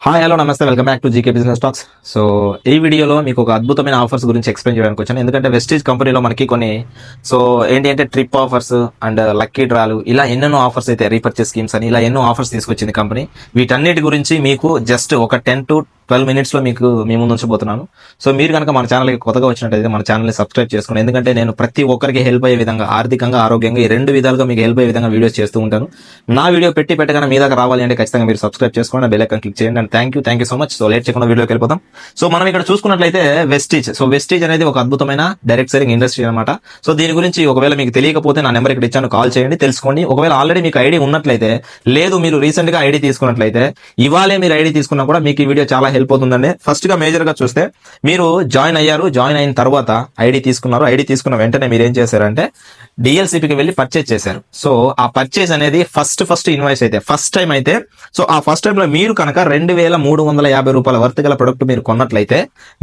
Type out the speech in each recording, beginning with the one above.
Hi hello నమస్తే welcome back to GK business talks. So ఈ వీడియోలో మీకు ఒక అద్భుతమైన ఆఫర్స్ గురించి ఎక్స్ప్లెయిన్ చేయడానికి వచ్చాను. ఎందుకంటే వెస్టీజ్ కంపెనీలో మనకి కొన్ని ఏంటి అంటే ట్రిప్ ఆఫర్స్ అండ్ లక్కీ డ్రాలు ఇలా ఎన్నెన్నో ఆఫర్స్ అయితే రీపర్చేస్ స్కీమ్స్ అని ఇలా ఎన్నో ఆఫర్స్ తీసుకొచ్చింది కంపెనీ. వీటన్నిటి గురించి మీకు జస్ట్ ఒక 10 to 12 minutes లో మీకు మీ ముందు ఉంచబోతున్నాను. సో మీరు కనుక మన ఛానల్కి కొత్తగా వచ్చినట్టయితే మన ఛానల్ని సబ్స్క్రైబ్ చేసుకోండి. ఎందుకంటే నేను ప్రతి ఒక్కరికి హెల్ప్ అయ్యే విధంగా ఆర్థికంగా ఆరోగ్యంగా ఈ రెండు విధాలుగా మీకు హెల్ప్ అయ్యే విధంగా వీడియోస్ చేస్తూ ఉంటాను. నా వీడియో పెట్టగానే మీ దాకా రావాలి అంటే ఖచ్చితంగా మీరు సబ్స్క్రైబ్ చేసుకోండి, బెల్ ఐకాన్ క్లిక్ చేయండి. And thank you so much. So late చేయకుండా వీడియోకి వెళ్ళిపోతాం. సో మనం ఇక్కడ చూసుకున్నట్లయితే వెస్టీజ్ అనేది ఒక అద్భుతమైన డైరెక్ట్ సెల్లింగ్ ఇండస్ట్రీ అనమాట. సో దీని గురించి ఒకవేళ మీకు తెలియకపోతే నా నెంబర్ ఇక్కడ ఇచ్చాను, కాల్ చేయండి, తెలుసుకోండి. ఒకవేళ ఆల్రెడీ మీకు ఐడి ఉన్నట్లయితే, లేదు మీరు రీసెంట్ గా ఐడి తీసుకున్నట్లయితే, ఇవాళే మీరు ఐడి తీసుకున్నా కూడా మీకు ఈ వీడియో చాలా హెల్ప్ అవుతుందండి. ఫస్ట్ గా మేజర్ గా చూస్తే మీరు జాయిన్ అయ్యారు, జాయిన్ అయిన తర్వాత ఐడి తీసుకున్నారు, ఐడి తీసుకున్న వెంటనే మీరు ఏం చేశారంటే డిఎల్సిపికి వెళ్ళి పర్చేజ్ చేశారు. సో ఆ పర్చేజ్ అనేది ఫస్ట్ ఇన్వాయిస్ అయితే ఫస్ట్ టైం అయితే, సో ఆ ఫస్ట్ టైం లో మీరు కనుక 2350 రూపాయల వర్త్ గల ప్రొడక్ట్ మీరు కొన్నట్లయితే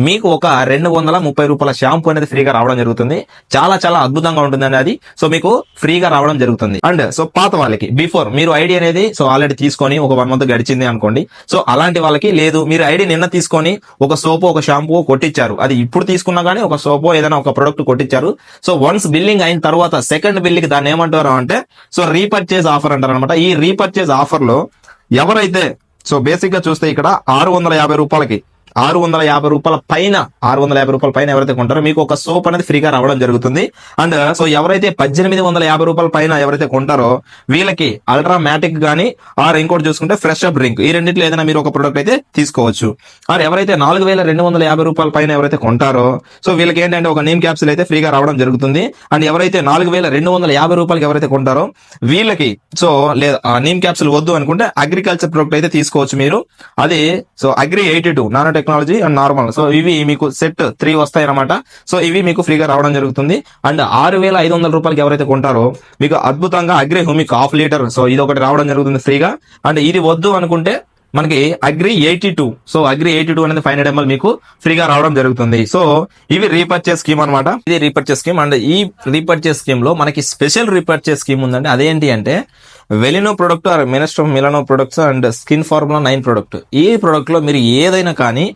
మీకు ఒక 230 రూపాయల షాంపూ అనేది ఫ్రీగా రావడం జరుగుతుంది. చాలా అద్భుతంగా ఉంటుందండి అది. సో మీకు ఫ్రీగా రావడం జరుగుతుంది. అండ్ సో పాత వాళ్ళకి బిఫోర్ మీరు ఐడి అనేది సో ఆల్రెడీ తీసుకొని ఒక 1 month గడిచింది అనుకోండి, సో అలాంటి వాళ్ళకి లేదు మీరు ఐడి నిన్న తీసుకొని ఒక సోపు ఒక షాంపూ కొట్టించారు, అది ఇప్పుడు తీసుకున్నా గానీ ఒక సోపో ఏదైనా ఒక ప్రొడక్ట్ కొట్టించారు. సో వన్స్ బిల్లింగ్ అయిన తర్వాత సెకండ్ బిల్లింగ్ దాన్ని ఏమంటారు అంటే సో రీపర్చేజ్ ఆఫర్ అంటారు అనమాట. ఈ రీపర్చేజ్ ఆఫర్ లో ఎవరైతే సో బేసిక్ గా చూస్తే ఇక్కడ 650 రూపాయలకి 650 రూపాయల పైన 650 రూపాయల పైన ఎవరైతే కొంటారో మీకు ఒక సోప్ అనేది ఫ్రీగా రావడం జరుగుతుంది. అండ్ సో ఎవరైతే 1850 రూపాయల పైన ఎవరైతే కొంటారో వీళ్ళకి అల్ట్రా మ్యాటిక్ గానీ ఆర్ ఇంకోటి చూసుకుంటే ఫ్రెష్ అప్ డ్రింక్, ఈ రెండింటిలో ఏదైనా మీరు ఒక ప్రొడక్ట్ అయితే తీసుకోవచ్చు. ఆర్ ఎవరైతే 4250 రూపాయల పైన ఎవరైతే కొంటారో సో వీళ్ళకి ఏంటంటే ఒక నీమ్ క్యాప్సిల్ అయితే ఫ్రీగా రావడం జరుగుతుంది. అండ్ ఎవరైతే 4250 రూపాయలకి ఎవరైతే కొంటారో వీళ్ళకి సో లేదా నీమ్ క్యాప్సిల్ వద్దు అనుకుంటే అగ్రికల్చర్ ప్రొడక్ట్ అయితే తీసుకోవచ్చు మీరు. అది so agri 82 nano technology and normal, so ఇవి మీకు సెట్ 3 వస్తాయి అనమాట. సో ఇవి మీకు ఫ్రీగా రావడం జరుగుతుంది. అండ్ 6500 రూపాయలకి ఎవరైతే కొంటారో మీకు అద్భుతంగా అగ్రి హ్యూమిక్ 1/2 లీటర్, సో ఇది ఒకటి రావడం జరుగుతుంది ఫ్రీగా. అండ్ ఇది వద్దు అనుకుంటే మనకి అగ్రి 82, సో అగ్రి 82 అనేది 500 ml మీకు ఫ్రీగా రావడం జరుగుతుంది. సో ఇవి రీపర్చేస్ స్కీమ్ అనమాట. ఇది రీపర్చేస్ స్కీమ్. అండ్ ఈ రీపర్చేస్ స్కీమ్ లో మనకి స్పెషల్ రీపర్చేస్ స్కీమ్ ఉందండి. అదేంటి అంటే వెలినో ప్రొడక్ట్ ఆర్ మినిస్టర్ Milano products and skin formula 9 product. ఈ ప్రొడక్ట్ లో మీరు ఏదైనా కానీ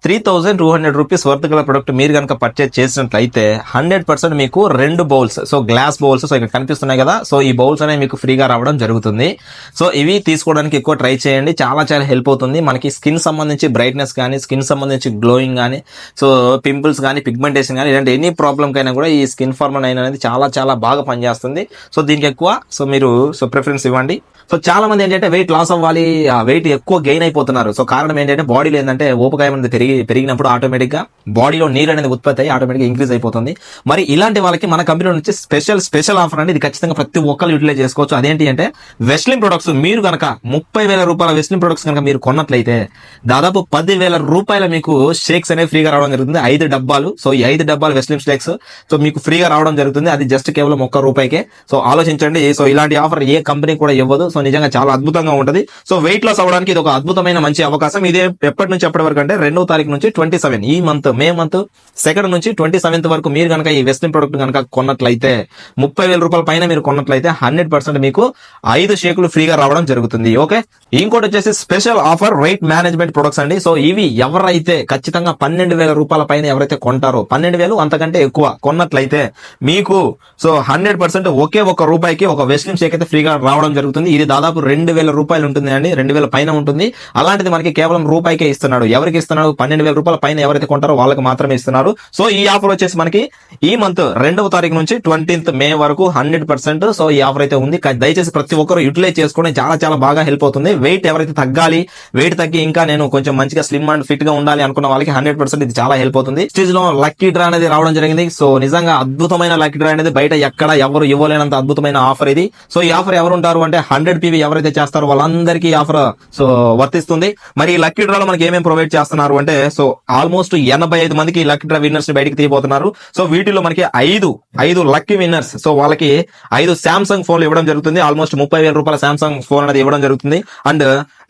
3200 రూపీస్ వర్త్ గల ప్రొడక్ట్ మీరు కనుక పర్చేజ్ చేసినట్లయితే 100% మీకు 2 bowls, so glass bowls, so ఇక్కడ కనిపిస్తున్నాయి కదా, సో ఈ బౌల్స్ అనేవి మీకు ఫ్రీగా రావడం జరుగుతుంది. సో ఇవి తీసుకోవడానికి ఎక్కువ ట్రై చేయండి, చాలా హెల్ప్ అవుతుంది. మనకి స్కిన్ సంబంధించి బ్రైట్నెస్ కానీ, స్కిన్ సంబంధించి గ్లోయింగ్ కానీ, సో పింపుల్స్ కానీ, పిగ్మెంటేషన్ కానీ, ఇలాంటి ఎనీ ప్రాబ్లం కైనా కూడా ఈ స్కిన్ ఫార్ములా 9 అనేది చాలా బాగా పనిచేస్తుంది. సో దీనికి ఎక్కువ సో మీరు సో ప్రిఫరెన్స్ ఇవ్వండి. సో చాలా మంది ఏంటంటే వెయిట్ లాస్ అవ్వాలి, వెయిట్ ఎక్కువ గెయిన్ అయిపోతున్నారు. సో కారణం ఏంటంటే బాడీలో ఏంటంటే ఊపకాయం అనేది పెరిగినప్పుడు ఆటోమేటిక్ గా బాడీలో నీరు అనేది ఉత్పత్తి అయ్యి ఆటోమేటిక్ గా ఇంక్రీజ్ అయిపోతుంది. మరి ఇలాంటి వాళ్ళకి మన కంపెనీ నుంచి స్పెషల్ ఆఫర్ అండి. ఇది ఖచ్చితంగా ప్రతి ఒక్కరు యూటిలైజ్ చేసుకోవచ్చు. అదేంటి అంటే వెస్లిన్ ప్రొడక్ట్స్ మీరు కనుక 30,000 రూపాయల వెస్లిన్ ప్రొడక్ట్స్ కనుక మీరు కొన్నట్లయితే దాదాపు 10,000 రూపాయల మీకు షేక్స్ అనేవి ఫ్రీగా రావడం జరుగుతుంది. 5 డబ్బాలు, సో ఈ 5 డబ్బాలు వెస్లిన్ షేక్స్ సో మీకు ఫ్రీగా రావడం జరుగుతుంది. అది జస్ట్ కేవలం ₹1 సో ఆలోచించండి. సో ఇలాంటి ఆఫర్ ఏ కంపెనీ కూడా ఇవ్వదు. సో నిజంగా చాలా అద్భుతంగా ఉంటది. సో వెయిట్ లాస్ అవ్వడానికి ఇది ఒక అద్భుతమైన మంచి అవకాశం. ఇదే ఎప్పటి నుంచి ఎప్పటి వరకు అంటే 2వ తారీఖు నుంచి 27 ఈ మంత్ మే మంత్ 2nd నుంచి 27th వరకు మీరు కనుక ఈ వెస్లిన్ ప్రొడక్ట్ కనుక కొన్నట్లయితే 30,000 రూపాయల పైన మీరు కొన్నట్లయితే 100% మీకు 5 షేకులు ఫ్రీగా రావడం జరుగుతుంది. ఓకే, ఇంకోటి వచ్చేసి special offer weight management products అండి. సో ఇవి ఎవరైతే ఖచ్చితంగా 12,000 రూపాయల పైన ఎవరైతే కొంటారో 12,000 అంతకంటే ఎక్కువ కొన్నట్లయితే మీకు సో 100% ఒకే ₹1 ఒక వెస్లిన్ షేక్ అయితే ఫ్రీగా రావడం జరుగుతుంది. ఇది దాదాపు 2,000 రూపాయలు ఉంటుంది అండి, 2,000 పైన ఉంటుంది. అలాంటిది మనకి కేవలం ₹1 ఇస్తున్నాడు. ఎవరికి ఇస్తున్నాడు? 12,000 రూపాయల పైన ఎవరైతే కొంటారో వాళ్ళకి మాత్రమే ఇస్తున్నారు. సో ఈ ఆఫర్ వచ్చేసి మనకి ఈ మంత్ 2వ తారీఖు నుంచి 20th మే వరకు 100% సో ఈ ఆఫర్ అయితే ఉంది. దయచేసి ప్రతి ఒక్కరు యూటిలైజ్ చేసుకోవడం చాలా బాగా హెల్ప్ అవుతుంది. వెయిట్ ఎవరైతే తగ్గాలి, వెయిట్ తగ్గి ఇంకా నేను కొంచెం మంచిగా స్లిమ్ అండ్ ఫిట్ గా ఉండాలి అనుకున్న వాళ్ళకి 100% ఇది చాలా హెల్ప్ అవుతుంది. స్టేజ్ లో లక్కీ డ్రా అనేది రావడం జరిగింది. సో నిజంగా అద్భుతమైన లక్కీ డ్రా అనేది బయట ఎక్కడ ఎవరు ఇవ్వలేనంత అద్భుతమైన ఆఫర్ ఇది. సో ఈ ఆఫర్ ఎవరు ఉంటారు అంటే 100 PV ఎవరైతే చేస్తారో వాళ్ళందరికీ ఆఫర్ సో వర్తిస్తుంది. మరి ఈ లక్కీ డ్రాలో మనకి ఏమేమి ప్రొవైడ్ చేస్తున్నారు అంటే సో ఆల్మోస్ట్ 85 మందికి లక్కీ డ్రా విన్నర్స్ ని బయటికి తీయబోతున్నారు. సో వీటిలో మనకి 5 లక్కీ విన్నర్స్, సో వాళ్ళకి 5 శాంసంగ్ ఫోన్లు ఇవ్వడం జరుగుతుంది. ఆల్మోస్ట్ 30,000 రూపాయల శాంసంగ్ ఫోన్ అనేది ఇవ్వడం జరుగుతుంది. అండ్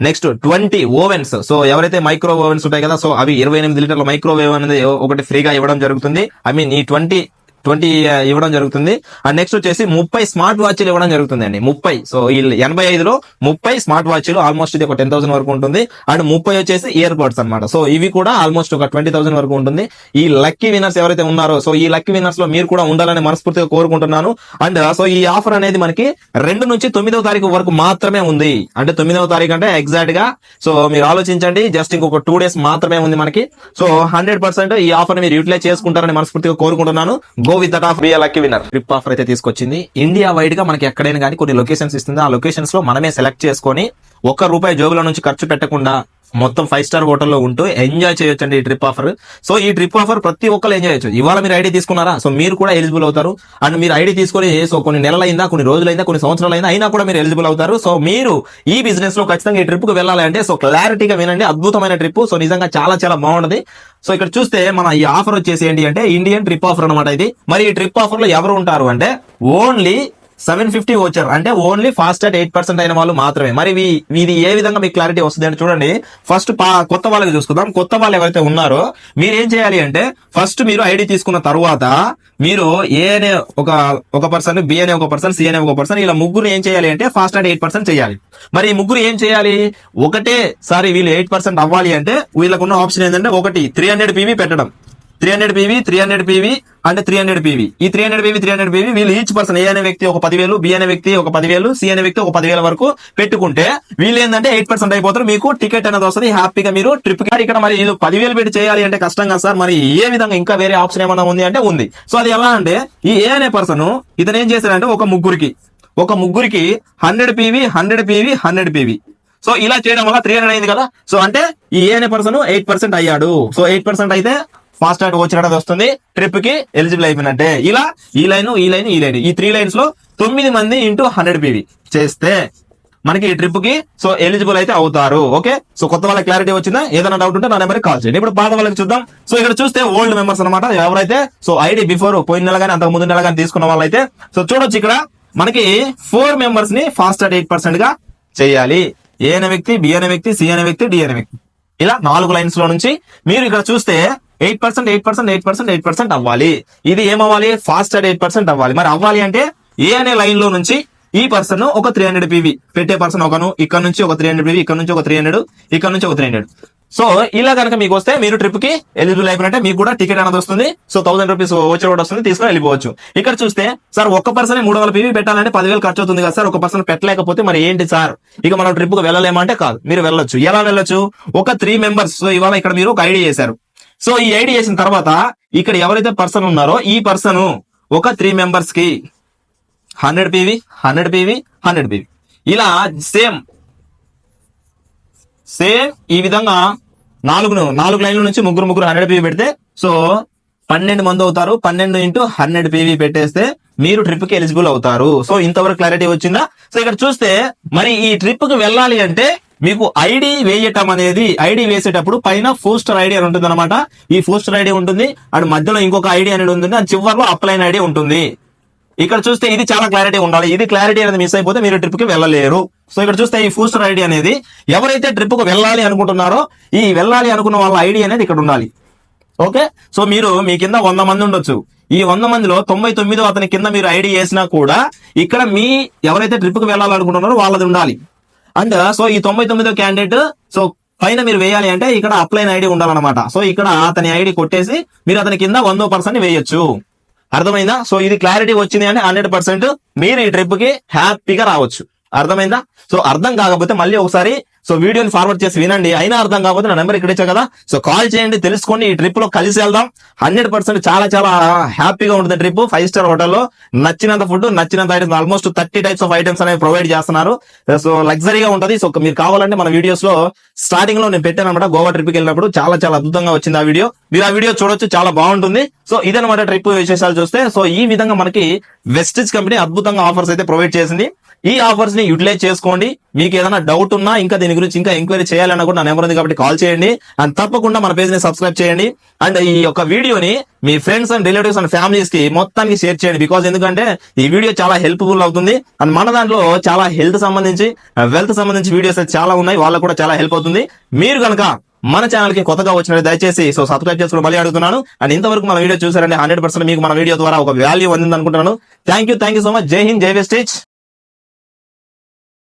నెక్స్ట్ 20 ఓవెన్స్, సో ఎవరైతే మైక్రో ఓవెన్స్ ఉంటాయి కదా, సో అవి 28 లీటర్ల మైక్రోవేవ్ అనేది ఒకటి ఫ్రీగా ఇవ్వడం జరుగుతుంది. ఐ మీన్ ఈ 20 20 ఇవ్వడం జరుగుతుంది. అండ్ నెక్స్ట్ వచ్చేసి 30 స్మార్ట్ వాచ్లు ఇవ్వడం జరుగుతుంది అండి. 30. సో ఈ 85లో 30 స్మార్ట్ వాచ్లు, ఆల్మోస్ట్ ఇది ఒక 10,000 వరకు ఉంటుంది. అండ్ 30 వచ్చేసి ఇయర్ బడ్స్ అనమాట. సో ఇవి కూడా ఆల్మోస్ట్ ఒక 20,000 వరకు ఉంటుంది. ఈ లక్కీ విన్నర్స్ ఎవరైతే ఉన్నారో, సో ఈ లక్కీ విన్నర్స్ లో మీరు కూడా ఉండాలని మనస్ఫూర్తిగా కోరుకుంటున్నాను. అండ్ సో ఈ ఆఫర్ అనేది మనకి 2 నుంచి 9వ తారీఖు వరకు మాత్రమే ఉంది. అంటే 9వ తారీఖు అంటే ఎగ్జాక్ట్ గా సో మీరు ఆలోచించండి, జస్ట్ ఇంకొక 2 days మాత్రమే ఉంది మనకి. సో 100% ఈ ఆఫర్ మీరు యూటిలైజ్ చేసుకుంటారని మనస్ఫూర్తిగా కోరుకుంటున్నాను. Go with that of B lucky winner. Trip offer అయితే తీసుకొచ్చింది. ఇండియా వైడ్ గా మనకి ఎక్కడైనా కానీ కొన్ని లొకేషన్స్ ఇస్తుంది. ఆ లొకేషన్స్ లో మనమే సెలెక్ట్ చేసుకొని ₹1 జోబుల నుంచి ఖర్చు పెట్టకుండా మొత్తం 5 స్టార్ హోటల్లో ఉంటూ ఎంజాయ్ చేయొచ్చండి ఈ ట్రిప్ ఆఫర్. సో ఈ ట్రిప్ ఆఫర్ ప్రతి ఒక్కరు ఎంజాయ్ చేయొచ్చు. ఇవాళ మీరు ఐడి తీసుకున్నారా, సో మీరు కూడా ఎలిజిబుల్ అవుతారు. అండ్ మీరు ఐడి తీసుకొని సో కొన్ని నెలలైందా, కొన్ని రోజులైందా, కొన్ని సంవత్సరాలైనా అయినా కూడా మీరు ఎలిజిబుల్ అవుతారు. సో మీరు ఈ బిజినెస్ లో ఖచ్చితంగా ఈ ట్రిప్ కు వెళ్ళాలి అంటే సో క్లారిటీగా వినండి. అద్భుతమైన ట్రిప్. సో నిజంగా చాలా చాలా బాగుంటది. సో ఇక్కడ చూస్తే మన ఈ ఆఫర్ వచ్చేసి ఏంటి అంటే ఇండియన్ ట్రిప్ ఆఫర్ అనమాట ఇది. మరి ఈ ట్రిప్ ఆఫర్ లో ఎవరు ఉంటారు అంటే ఓన్లీ 750 వచ్చారు, అంటే ఓన్లీ ఫాస్ట్ అట్ 8% అయిన వాళ్ళు మాత్రమే. మరి ఇది ఏ విధంగా మీకు క్లారిటీ వస్తుంది అంటే చూడండి. ఫస్ట్ కొత్త వాళ్ళకి చూసుకుందాం. కొత్త వాళ్ళు ఎవరైతే ఉన్నారో మీరు ఏం చేయాలి అంటే ఫస్ట్ మీరు ఐడి తీసుకున్న తర్వాత మీరు ఏ అనే ఒక పర్సన్, బి అనే ఒక పర్సన్, సి అనే ఒక పర్సన్, ఇలా ముగ్గురు ఏం చేయాలి అంటే ఫాస్ట్ అట్ 8% చేయాలి. మరి ఈ ముగ్గురు ఏం చేయాలి, ఒకటేసారి వీళ్ళు 8% అవ్వాలి అంటే వీళ్ళకున్న ఆప్షన్ ఏంటంటే ఒకటి 300 PV పెట్టడం. 300 PV, 300 PV అంటే 300 PV. ఈ 300 PV, 300 PV వీళ్ళు ఈచ్ పర్సన్ ఏ అనే వ్యక్తి ఒక 10,000, బి అనే వ్యక్తి ఒక 10,000, సి అనే వ్యక్తి ఒక 10,000 వరకు పెట్టుకుంటే వీళ్ళు ఏంటంటే 8% అయిపోతారు. మీకు టికెట్ అనేది వస్తుంది. హ్యాపీగా మీరు ట్రిప్ కి. ఇక్కడ మరి ఇది 10,000 పెట్టి చేయాలి అంటే కష్టం కదా సార్. మరి ఏ విధంగా ఇంకా వేరే ఆప్షన్ ఏమైనా ఉంది అంటే ఉంది. సో అది ఎలా అంటే ఈ ఏ అనే పర్సన్ ఇతను ఏం చేశాడంటే ఒక ముగ్గురికి 100 PV, 100 PV, 100 PV. సో ఇలా చేయడం వల్ల 300 అయింది కదా. సో అంటే ఈ ఏ అనే పర్సన్ 8% అయ్యాడు. సో 8% అయితే ఫాస్ట్ ట్రాక్ వచ్చినట్టు వస్తుంది, ట్రిప్ కి ఎలిజిబుల్ అయిపోయినట్టే. ఇలా ఈ లైన్, ఈ లైన్, ఈ లైన్, ఈ 3 లైన్స్ లో 9 మంది ఇంటూ 100 PV చేస్తే మనకి ఈ ట్రిప్ కి సో ఎలిజిబుల్ అయితే అవుతారు. ఓకే. సో కొత్త వాళ్ళకి క్లారిటీ వచ్చిందా? ఏదైనా డౌట్ ఉంటే నా నెంబర్కి కాల్ చేయండి. ఇప్పుడు పాత వాళ్ళకి చూద్దాం. సో ఇక్కడ చూస్తే ఓల్డ్ మెంబర్స్ అనమాట. ఎవరైతే సో ఐడి బిఫోర్ పోయిన నెల కానీ అంతకు ముందు నెల కానీ తీసుకున్న వాళ్ళైతే సో చూడొచ్చు ఇక్కడ మనకి 4 మెంబర్స్ ని ఫాస్ట్ అట్ 8% గా చేయాలి. ఏ అనే వ్యక్తి, బి అనే వ్యక్తి, సి అనే వ్యక్తి, డి అనే వ్యక్తి, ఇలా 4 లైన్స్ లో నుంచి మీరు ఇక్కడ చూస్తే 8% అవ్వాలి. ఇది ఏమవ్వాలి, ఫాస్ట్ అట్ 8% అవ్వాలి. మరి అవ్వాలి అంటే ఏ అనే లైన్ లో నుంచి ఈ పర్సన్ ఒక 300 PV పెట్టే పర్సన్ ఒకను, ఇక్కడ నుంచి ఒక 300 PV, ఇక్కడ నుంచి ఒక 300, ఇక్కడ నుంచి ఒక 300. సో ఇలా కనుక మీకు వస్తే మీరు ట్రిప్ కి ఎలిజిబుల్ అయిపోయినట్టే. మీకు కూడా టికెట్ అనేది వస్తుంది. సో 1000 రూపీస్ వచ్చే వస్తుంది, తీసుకొని వెళ్ళిపోవచ్చు. ఇక్కడ చూస్తే సార్ ఒక్క పర్సన్ 300 PV పెట్టాలంటే 10,000 ఖర్చు అవుతుంది కదా సార్. ఒక పర్సన్ పెట్టలేకపోతే మరి ఏంటి సార్, ఇక మనం ట్రిప్ కు వెళ్ళలేమంటే కాదు, మీరు వెళ్ళొచ్చు. ఎలా వెళ్ళొచ్చు, ఒక 3 మెంబర్స్. సో ఇవాళ ఇక్కడ మీరు ఒక ఐడి చేశారు. సో ఈ ఐడి చేసిన తర్వాత ఇక్కడ ఎవరైతే పర్సన్ ఉన్నారో ఈ పర్సన్ ఒక 3 మెంబర్స్ కి 100 PV, 100 PV, 100 PV ఇలా సేమ్ ఈ విధంగా 4 లైన్ల నుంచి ముగ్గురు 100 PV పెడితే సో 12 మంది అవుతారు. 12 ఇంటూ 100 PV పెట్టేస్తే మీరు ట్రిప్ కి ఎలిజిబుల్ అవుతారు. సో ఇంతవరకు క్లారిటీ వచ్చిందా? సో ఇక్కడ చూస్తే మరి ఈ ట్రిప్ కి వెళ్ళాలి అంటే మీకు ఐడి వేయటం అనేది, ఐడి వేసేటప్పుడు పైన పోస్టర్ ఐడి అని ఉంటుంది అనమాట. ఈ పోస్టర్ ఐడి ఉంటుంది, అండ్ మధ్యలో ఇంకొక ఐడి అనేది ఉంటుంది, అండ్ చివరిలో అప్లైన్ ఐడి ఉంటుంది. ఇక్కడ చూస్తే ఇది చాలా క్లారిటీ ఉండాలి. ఇది క్లారిటీ అనేది మిస్ అయిపోతే మీరు ట్రిప్ కి వెళ్ళలేరు. సో ఇక్కడ చూస్తే ఈ పోస్టర్ ఐడి అనేది ఎవరైతే ట్రిప్ కు వెళ్ళాలి అనుకుంటున్నారో ఈ వెళ్ళాలి అనుకున్న వాళ్ళ ఐడి అనేది ఇక్కడ ఉండాలి. ఓకే. సో మీ కింద 100 మంది ఉండొచ్చు. ఈ 100 మందిలో 99 అతని కింద మీరు ఐడి వేసినా కూడా ఇక్కడ మీ ఎవరైతే ట్రిప్ కు వెళ్ళాలనుకుంటున్నారో వాళ్ళది ఉండాలి. అండ్ సో ఈ 99వ క్యాండిడేట్ సో పైన మీరు వేయాలి అంటే ఇక్కడ అప్లైన్ ఐడి ఉండాలన్నమాట. సో ఇక్కడ అతని ఐడి కొట్టేసి మీరు అతని కింద 100% వేయొచ్చు. అర్థమైందా? సో ఇది క్లారిటీ వచ్చింది అంటే 100% మీరు ఈ ట్రిప్ కి హ్యాపీగా రావచ్చు. అర్థమైందా? సో అర్థం కాకపోతే మళ్ళీ ఒకసారి సో వీడియోని ఫార్వర్డ్ చేసి వినండి. అయినా అర్థం కాకపోతే నా నెంబర్ ఇక్కడ ఇచ్చా కదా, సో కాల్ చేయండి, తెలుసుకోండి. ఈ ట్రిప్ లో కలిసి వెళ్దాం. 100% చాలా చాలా హ్యాపీగా ఉంటుంది ట్రిప్. 5 స్టార్ హోటల్లో నచ్చినంత ఫుడ్, నచ్చినంత items, almost 30 types of items అనేవి ప్రొవైడ్ చేస్తున్నారు. సో లగ్జరీగా ఉంటుంది. సో మీరు కావాలంటే మన వీడియోస్ లో స్టార్టింగ్ లో నేను పెట్టాను అనమాట. గోవా ట్రిప్ కి వెళ్ళినప్పుడు చాలా చాలా అద్భుతంగా వచ్చింది ఆ వీడియో. మీరు ఆ వీడియో చూడొచ్చు, చాలా బాగుంటుంది. సో ఇదనమాట ట్రిప్ విశేషాలు చూస్తే. సో ఈ విధంగా మనకి వెస్టిజ్ కంపెనీ అద్భుతంగా ఆఫర్స్ అయితే ప్రొవైడ్ చేసింది. ఈ ఆఫర్స్ ని యూటిలైజ్ చేసుకోండి. మీకు ఏదైనా డౌట్ ఉన్నా ఇంకా దీని గురించి ఇంకా ఎంక్వైరీ చేయాలన్నా కూడా నా నెంబర్ ఉంది కాబట్టి కాల్ చేయండి. అండ్ తప్పకుండా మన పేజ్ ని సబ్స్క్రైబ్ చేయండి. అండ్ ఈ యొక్క వీడియోని మీ friends and relatives and families కి మొత్తానికి షేర్ చేయండి. బికాజ్ ఎందుకంటే ఈ వీడియో చాలా హెల్ప్ఫుల్ అవుతుంది. అండ్ మన దాంట్లో చాలా హెల్త్ సంబంధించి, వెల్త్ సంబంధించి వీడియోస్ చాలా ఉన్నాయి. వాళ్ళకు కూడా చాలా హెల్ప్ అవుతుంది. మీరు కనుక మన ఛానల్ కి కొత్తగా వచ్చినట్టు దయచేసి సో సబ్స్క్రైబ్ చేసుకుని మళ్ళీ అడుగుతున్నాను. అండ్ ఇంతవరకు మన వీడియో చూసారంటే 100% మీకు మన వీడియో ద్వారా ఒక వాల్యూ అందింది అనుకుంటున్నాను. Thank you so much. జై హింద్, జై వెస్టేజ్.